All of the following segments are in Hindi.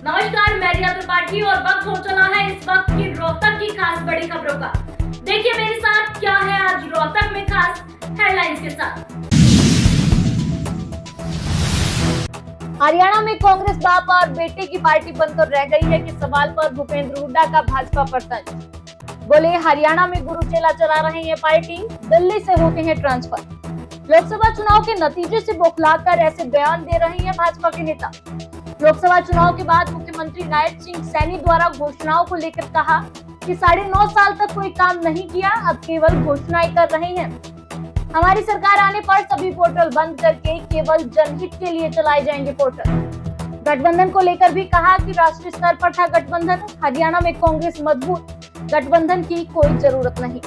नमस्कार, मैं रिया त्रिपाठी और वक्त हो चला है इस वक्त की रोहतक की खास बड़ी खबरों का। देखिए मेरे साथ क्या है आज रोहतक में खास हेडलाइंस के साथ। हरियाणा में कांग्रेस बाप और बेटे की पार्टी बनकर रह गई है कि सवाल पर भूपेंद्र हुड्डा का भाजपा पर तंज। बोले हरियाणा में गुरु चेला चला रहे हैं पार्टी, दिल्ली से होते हैं ट्रांसफर। लोकसभा चुनाव के नतीजे से बौखलाकर ऐसे बयान दे रहे हैं भाजपा के नेता। लोकसभा चुनाव के बाद मुख्यमंत्री नायब सिंह सैनी द्वारा घोषणाओं को लेकर कहा कि 9.5 साल तक कोई काम नहीं किया, अब केवल घोषणाएं कर रहे हैं। हमारी सरकार आने पर सभी पोर्टल बंद करके केवल जनहित के लिए चलाए जाएंगे पोर्टल। गठबंधन को लेकर भी कहा कि राष्ट्रीय स्तर पर था गठबंधन, हरियाणा में कांग्रेस मजबूत, गठबंधन की कोई जरूरत नहीं।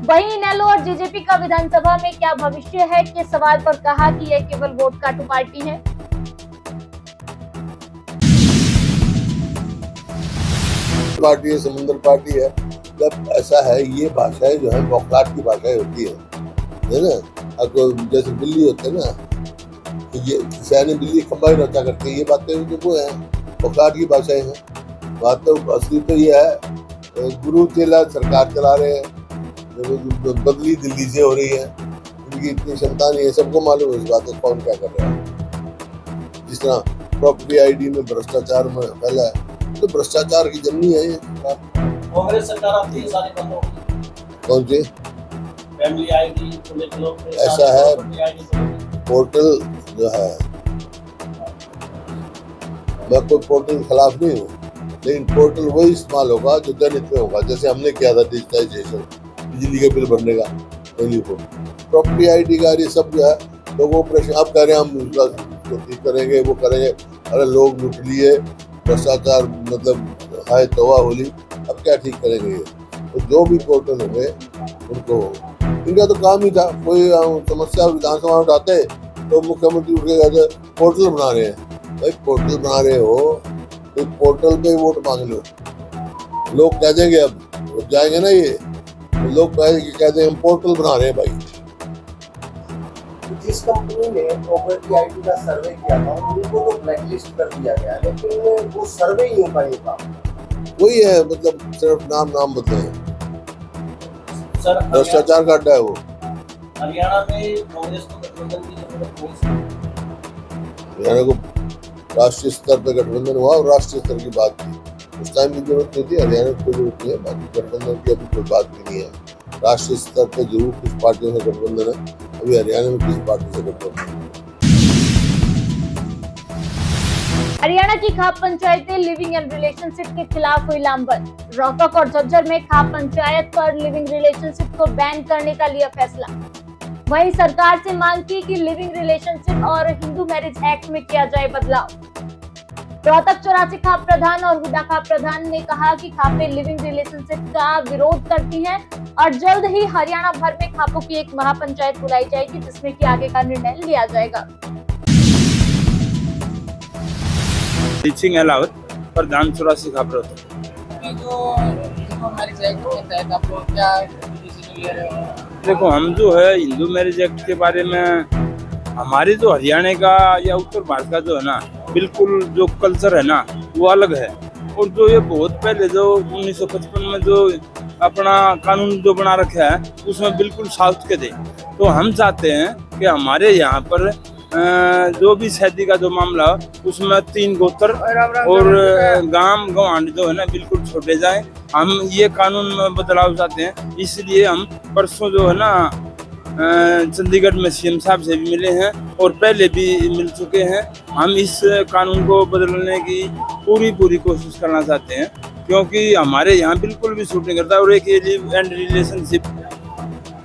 वहीं इनेलो और जेजेपी का विधानसभा में क्या भविष्य है के सवाल पर कहा कि यह केवल वोट काटू पार्टी है। पार्टी है, समुद्र पार्टी है। जब ऐसा है, ये भाषाएं जो है बौखलाहट की भाषाएं होती है ना। अब जैसे बिल्ली होते हैं ना, ये सैनी बिल्ली खंबा ही नचा करते हैं, ये बातें जो वो है बौखलाहट की भाषाएं हैं। बात तो असली तो ये है, गुरु चेला सरकार चला रहे हैं, बदली दिल्ली से हो रही है, उनकी इतनी क्षमता नहीं है, सबको मालूम है इस बात को कौन क्या कर रहा है। जिस तरह प्रॉपर्टी आईडी में भ्रष्टाचार में फैला है, तो भ्रष्टाचार की जननी है ये। कांग्रेस सरकार आती है सारे बंद हो गए। कौन सी फैमिली आईडी ऐसा है, पोर्टल जो है, मैं कोई पोर्टल के खिलाफ नहीं हूँ, लेकिन पोर्टल वही इस्तेमाल होगा जो जनहित में होगा। जैसे हमने किया था डिजिटाइजेशन, बिजली का बिल भरने का, टेलीफोन, प्रॉपर्टी आईडी का, ये सब जो है लोगों को प्रश्न अब कह रहे हैं हम ठीक करेंगे, वो करेंगे। अरे लोग लूट लिए, भ्रष्टाचार मतलब हाय तौबा होली, अब क्या ठीक करेंगे ये। तो जो भी पोर्टल होंगे उनको, इनका तो काम ही था, कोई समस्या विधानसभा उठाते तो मुख्यमंत्री उठ के कहते पोर्टल बना रहे हैं। भाई पोर्टल बना रहे हो तो पोर्टल पे वोट मांग लो, लोग कह देंगे अब जाएंगे ना ये, तो लोग कह देंगे हम पोर्टल बना रहे हैं। भाई जिस कंपनी ने प्रॉपर्टी आईडी का सर्वे किया था उनको तो ब्लैकलिस्ट कर दिया गया, लेकिन वो सर्वे ही हो पाएगा। वही है, मतलब सिर्फ नाम बदले हैं, भ्रष्टाचार का अड्डा है वो। हरियाणा में कांग्रेस को गठबंधन की जरूरत नहीं। हरियाणा को राष्ट्रीय स्तर पे गठबंधन हुआ और राष्ट्रीय स्तर की बात थी, उस टाइम की जरूरत नहीं थी। हरियाणा को कोई जरूरत नहीं है, बाकी गठबंधन की अभी कोई बात भी नहीं है। राष्ट्रीय स्तर पे जरूर कुछ पार्टियों से गठबंधन है, अभी हरियाणा में किसी पार्टी से गठबंधन है। हरियाणा की खाप पंचायतें लिविंग एंड रिलेशनशिप के खिलाफ हुई लामबंद। रोहतक और झज्जर में खाप पंचायत पर लिविंग रिलेशनशिप को बैन करने का लिया फैसला। वहीं सरकार से मांग की कि लिविंग रिलेशनशिप और हिंदू मैरिज एक्ट में किया जाए बदलाव। रोहतक 84 खाप प्रधान और हुड्डा खाप प्रधान ने कहा कि खापें लिविंग रिलेशनशिप का विरोध करती हैं और जल्द ही हरियाणा भर में खापों की एक महापंचायत बुलाई जाएगी, जिसमें कि आगे का निर्णय लिया जाएगा। सिंह अलावत प्रधान 84 खाप रोहतक। देखो, हम जो है हिंदू मैरिज एक्ट के बारे में, हमारे जो हरियाणा का या उत्तर भारत का जो है ना, बिल्कुल जो कल्चर है ना वो अलग है। और जो ये बहुत पहले जो 1955 में जो अपना कानून जो बना रखा है उसमें बिल्कुल साउथ के थे। तो हम चाहते हैं कि हमारे यहाँ पर जो भी शादी का जो मामला उसमें 3 गोत्र और गांव गवांड जो है ना बिल्कुल छोड़े जाए। हम ये कानून में बदलाव चाहते हैं, इसलिए हम परसों जो है ना चंडीगढ़ में सीएम साहब से भी मिले हैं और पहले भी मिल चुके हैं। हम इस कानून को बदलने की पूरी कोशिश करना चाहते हैं, क्योंकि हमारे यहाँ बिल्कुल भी सूट नहीं करता। और एक ये लिव एंड रिलेशनशिप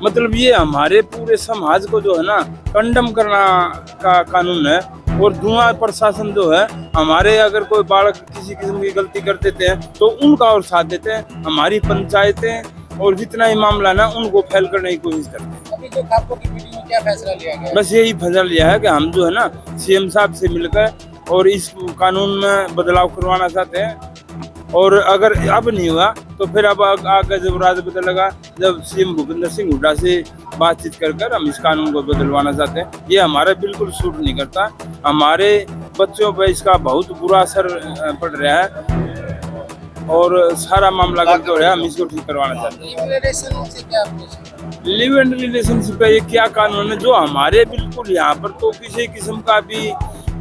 मतलब ये हमारे पूरे समाज को जो है ना कंडम करना का कानून है। और धुआं प्रशासन जो है, हमारे अगर कोई बालक किसी किस्म की गलती कर देते हैं तो उनका और साथ देते हैं। हमारी पंचायतें और जितना ही मामला ना उनको फैल करने की कोशिश करते हैं। अभी जो खापों की मीटिंग में क्या फैसला लिया गया? बस यही फैसला लिया है कि हम जो है ना सीएम साहब से मिलकर और इस कानून में बदलाव करवाना चाहते हैं। और अगर अब नहीं हुआ तो फिर अब आगे जब राज बदलेगा, जब सीएम भूपेंद्र सिंह हुड्डा से बातचीत कर हम इस कानून को बदलवाना चाहते हैं। ये हमारा बिल्कुल सूट नहीं करता। हमारे बच्चों पर इसका बहुत बुरा असर पड़ रहा है और सारा मामला गलत हो रहा है। हम इसको ठीक करवाना चाहते हैं। लिव एंड रिलेशनशिप का ये क्या कानून है जो हमारे बिल्कुल यहाँ पर तो किसी किस्म का भी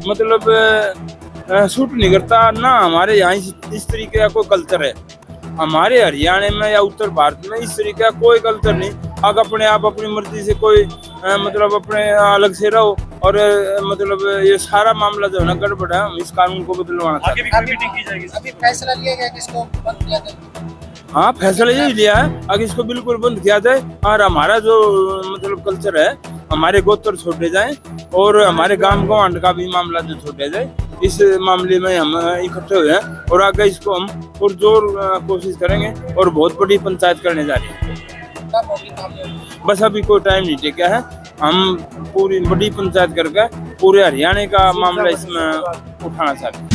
मतलब सूट नहीं करता, ना हमारे यहाँ इस तरीके का कोई कल्चर है। हमारे हरियाणा में या उत्तर भारत में इस तरीके का कोई कल्चर नहीं। आप अपनी मर्जी से कोई मतलब अपने अलग से रहो और मतलब ये सारा मामला जो है ना गड़बड़ है। हम इस कानून को बदलवाना चाहते हैं। अभी फैसला लिया गया किसको बंद किया जाए? हाँ, फैसला ये लिया है अगर इसको बिल्कुल बंद किया जाए और हमारा जो मतलब कल्चर है, हमारे गोत्र छोड़े जाएं और हमारे गांव गवांड का भी मामला जो छोड़ा जाए। इस मामले में हम इकट्ठे हुए हैं और आगे इसको हम पुरजोर कोशिश करेंगे और बहुत बड़ी पंचायत करने जा रहे हैं। बस अभी कोई टाइम नहीं टिका है। हम पूरी बड़ी पंचायत करके पूरे हरियाणा का मामला इसमें उठाना चाहते हैं।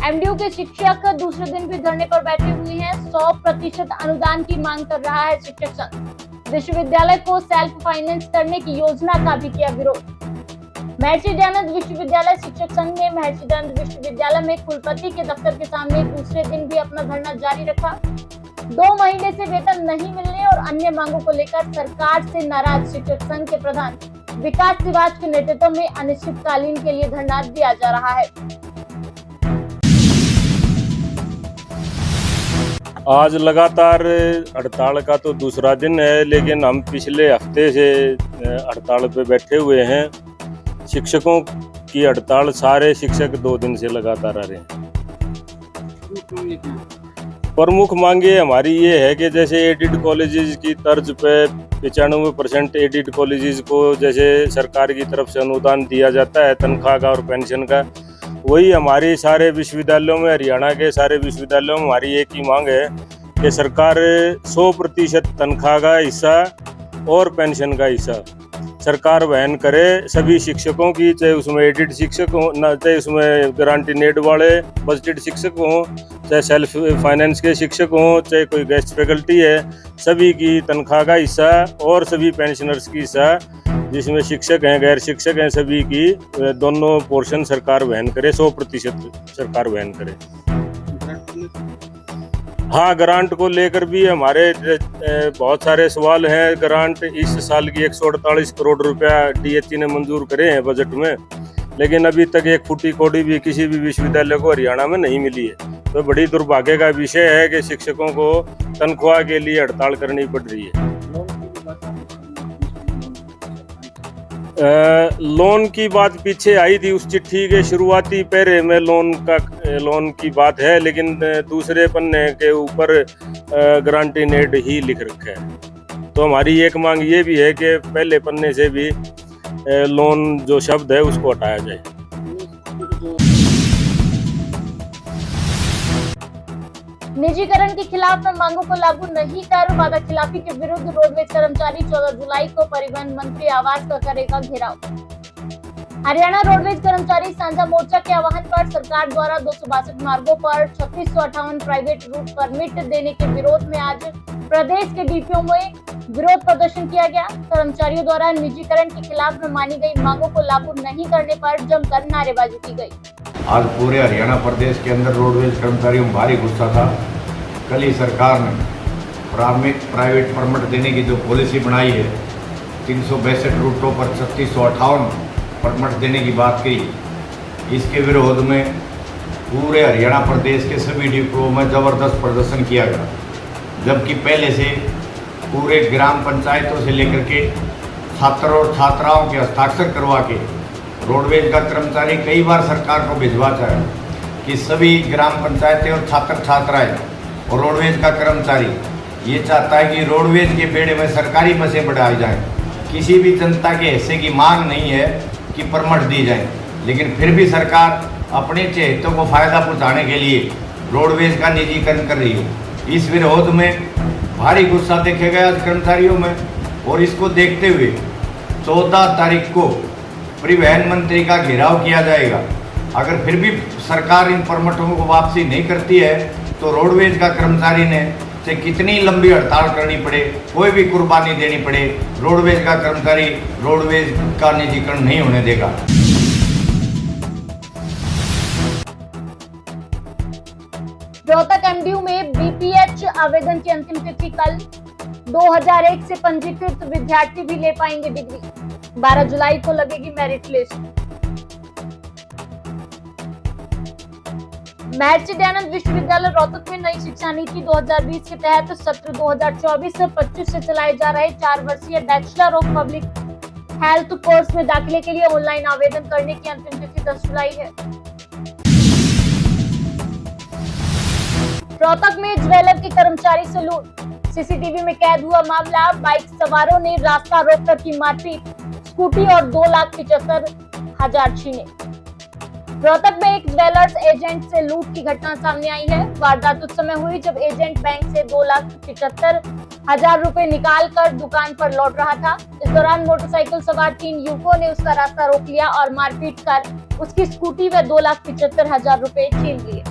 एमडीयू के शिक्षक दूसरे दिन भी धरने पर बैठे हुए हैं। 100% अनुदान की मांग कर रहा है शिक्षक संघ। विश्वविद्यालय को सेल्फ फाइनेंस करने की योजना का भी किया विरोध। महर्षि दयानंद विश्वविद्यालय शिक्षक संघ ने महर्षि दयानंद विश्वविद्यालय में कुलपति के दफ्तर के सामने दूसरे दिन भी अपना धरना जारी रखा। 2 महीने से वेतन नहीं मिलने और अन्य मांगों को लेकर सरकार से नाराज शिक्षक संघ के प्रधान विकास सिवाच के नेतृत्व में अनिश्चितकालीन के लिए धरना दिया जा रहा है। आज लगातार हड़ताल का तो दूसरा दिन है, लेकिन हम पिछले हफ्ते से हड़ताल पे बैठे हुए हैं। शिक्षकों की हड़ताल सारे शिक्षक 2 दिन से लगातार आ रहे हैं। प्रमुख मांगे हमारी ये है कि जैसे एडिड कॉलेजेस की तर्ज पे 95% एडिड कॉलेजेस को जैसे सरकार की तरफ से अनुदान दिया जाता है तनख्वाह का और पेंशन का, वही हमारे सारे विश्वविद्यालयों में, हरियाणा के सारे विश्वविद्यालयों में हमारी एक ही मांग है कि सरकार 100% तनख्वाह का हिस्सा और पेंशन का हिस्सा सरकार वहन करे सभी शिक्षकों की, चाहे उसमें एडिड शिक्षक हों, ना चाहे उसमें गारंटी नेट वाले बजटेड शिक्षक हों, चाहे सेल्फ फाइनेंस के शिक्षक हों, चाहे कोई गेस्ट फैकल्टी है, सभी की तनख्वाह का हिस्सा और सभी पेंशनर्स की हिस्सा, जिसमें शिक्षक हैं गैर शिक्षक हैं, सभी की दोनों पोर्शन सरकार वहन करे, 100% सरकार वहन करे। हाँ, ग्रांट को लेकर भी हमारे बहुत सारे सवाल हैं। ग्रांट इस साल की 148 करोड़ रुपया DHE ने मंजूर करे हैं बजट में, लेकिन अभी तक एक फुटी कौड़ी भी किसी भी विश्वविद्यालय को हरियाणा में नहीं मिली है। तो बड़ी दुर्भाग्य का विषय है कि शिक्षकों को तनख्वाह के लिए हड़ताल करनी पड़ रही है। लोन की बात पीछे आई थी, उस चिट्ठी के शुरुआती पैरे में लोन की बात है, लेकिन दूसरे पन्ने के ऊपर गारंटी नेट ही लिख रखा है। तो हमारी एक मांग ये भी है कि पहले पन्ने से भी लोन जो शब्द है उसको हटाया जाए। निजीकरण के खिलाफ मांगों को लागू नहीं कर वादा खिलाफी के विरुद्ध रोडवेज कर्मचारी 14 जुलाई को परिवहन मंत्री आवास का करेगा घेराव। हरियाणा रोडवेज कर्मचारी साझा मोर्चा के आह्वान पर सरकार द्वारा 262 मार्गों पर 3658 प्राइवेट रूट परमिट देने के विरोध में आज प्रदेश के डीपीओ में विरोध प्रदर्शन किया गया। कर्मचारियों द्वारा निजीकरण के खिलाफ मानी गई मांगों को लागू नहीं करने पर जमकर नारेबाजी की गई। आज पूरे हरियाणा प्रदेश के अंदर रोडवेज कर्मचारियों में भारी गुस्सा था। कल ही सरकार ने प्राइवेट परमिट देने की जो पॉलिसी बनाई है, 362 रूटों पर 3658 परमिट देने की बात की। इसके विरोध में पूरे हरियाणा प्रदेश के सभी डिपो में ज़बरदस्त प्रदर्शन किया गया, जबकि पहले से पूरे ग्राम पंचायतों से लेकर के छात्र और छात्राओं के हस्ताक्षर करवा के रोडवेज का कर्मचारी कई बार सरकार को भिजवा चाहे कि सभी ग्राम पंचायतें और छात्र छात्राएं और रोडवेज का कर्मचारी ये चाहता है कि रोडवेज के बेड़े में सरकारी बसें बढ़ाई जाएं। किसी भी जनता के हिस्से की मांग नहीं है कि परमिट दी जाए, लेकिन फिर भी सरकार अपने चहेतों को फायदा पहुंचाने के लिए रोडवेज का निजीकरण कर रही है। इस विरोध में भारी गुस्सा देखे गया कर्मचारियों में, और इसको देखते हुए 14 तारीख को परिवहन मंत्री का घेराव किया जाएगा। अगर फिर भी सरकार इन परमिटों को वापसी नहीं करती है तो रोडवेज का कर्मचारी ने चाहे कितनी लंबी हड़ताल करनी पड़े, कोई भी कुर्बानी देनी पड़े, रोडवेज का कर्मचारी रोडवेज का निजीकरण नहीं होने देगा। रोहतक एमडीयू में बीपीएच आवेदन की अंतिम तिथि कल। 2001 से पंजीकृत विद्यार्थी भी ले पाएंगे डिग्री। 12 जुलाई को लगेगी मेरिट लिस्ट। महर्षि दयानंद विश्वविद्यालय रोहतक में नई शिक्षा नीति 2020 के तहत सत्र 2024-25 से चलाए जा रहे 4 वर्षीय bachelor of public health course में दाखिले के लिए ऑनलाइन आवेदन करने की अंतिम तिथि 10 जुलाई है। रोहतक में ज्वेलर के कर्मचारी से लूट। सीसीटीवी में कैद हुआ मामला। बाइक सवारों ने रास्ता रोककर की मारपीट। स्कूटी और 2,75,000 छीने। रोहतक में एक ज्वेलर्स एजेंट से लूट की घटना सामने आई है। वारदात उस समय हुई जब एजेंट बैंक से 2,75,000 रुपए निकाल कर दुकान पर लौट रहा था। इस दौरान मोटरसाइकिल सवार 3 युवकों ने उसका रास्ता रोक लिया और मारपीट कर उसकी स्कूटी व 2,75,000 रुपए छीन लिए।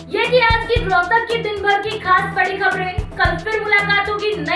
ये थी आज की रोहतक की दिन भर की खास बड़ी खबरें। कल फिर मुलाकात होगी नई